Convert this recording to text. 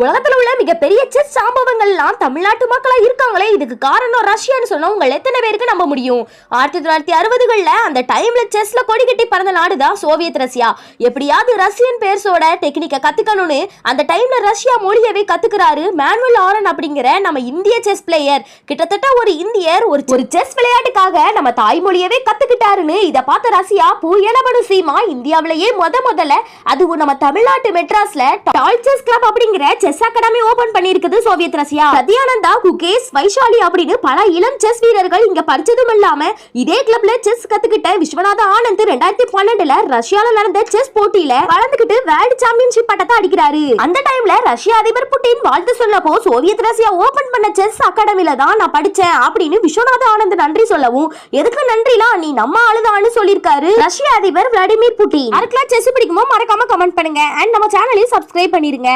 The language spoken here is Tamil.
உலகத்துல உள்ள மிகப்பெரிய செஸ் சம்பவங்கள்லாம் தமிழ்நாட்டு மக்களா இருக்காங்களே, இதுக்கு காரணம் ரஷ்யான்னு சொன்னா உங்க எத்தனை பேருக்கு நம்ப முடியும்? 1960களில் அந்த டைம்ல செஸ்ல கொடி கட்டி பறந்த நாடுதான் சோவியத் ரஷ்யா. எப்படியாவது ரஷ்யன் பேர்ஸோட டெக்னிக்கை கத்துக்கணும்னு அந்த டைம்ல ரஷ்யா மொழியவே கத்துக்கிறாரு மேனுவல் ஆரன் அப்படிங்கிற நம்ம இந்திய செஸ் பிளேயர். கிட்டத்தட்ட ஒரு இந்தியர் ஒரு செஸ் விளையாட்டுக்காக நம்ம தாய்மொழியவே கத்துக்கிட்டாருன்னு இதை பார்த்த ரஷ்யா பூயலபடு சீமா இந்தியாவிலேயே முதல்ல அதுவும் நம்ம தமிழ்நாட்டு மெட்ராஸ்ல டால் செஸ் கிளப் அப்படிங்கிற செஸ் அகாடமி ஓபன் பண்ணிருக்குது சோவியத் ரஷ்யா. சத்யானந்தா, குகேஷ், வைஷாலி அப்படின்னு பல இளம் செஸ் வீரர்கள் இங்க படிச்சதும் இல்லாம இதே கிளப்ல செஸ் கத்துக்கிட்ட விஸ்வநாத ஆனந்த் 2012ல ரஷ்யால நடந்த செஸ் போட்டியில கலந்துக்கிட்டு வேர்ல்ட் சாம்பியன்ஷிப் பட்டத்தை அடிக்கிறாரு. அந்த டைம்ல ரஷ்ய அதிபர் புட்டின் வாழ்த்து சொல்லப்போ சோவியத் ரஷ்யா ஓபன் பண்ண செஸ் அகாடமில தான் நான் படிச்சேன் அப்படின்னு விஸ்வநாத ஆனந்த் நன்றி சொல்லவும், எதுக்கு நன்றிலாம், நீ நம்ம ஆளுதான்னு சொல்லிருக்காரு ரஷ்ய அதிபர் விளாடிமிர் புட்டின். யாருக்கெல்லாம் செஸ் பிடிக்குமோ மறக்காம கமெண்ட் பண்ணுங்க அண்ட் நம்ம சேனலையும் சப்ஸ்கிரைப் பண்ணிருங்க.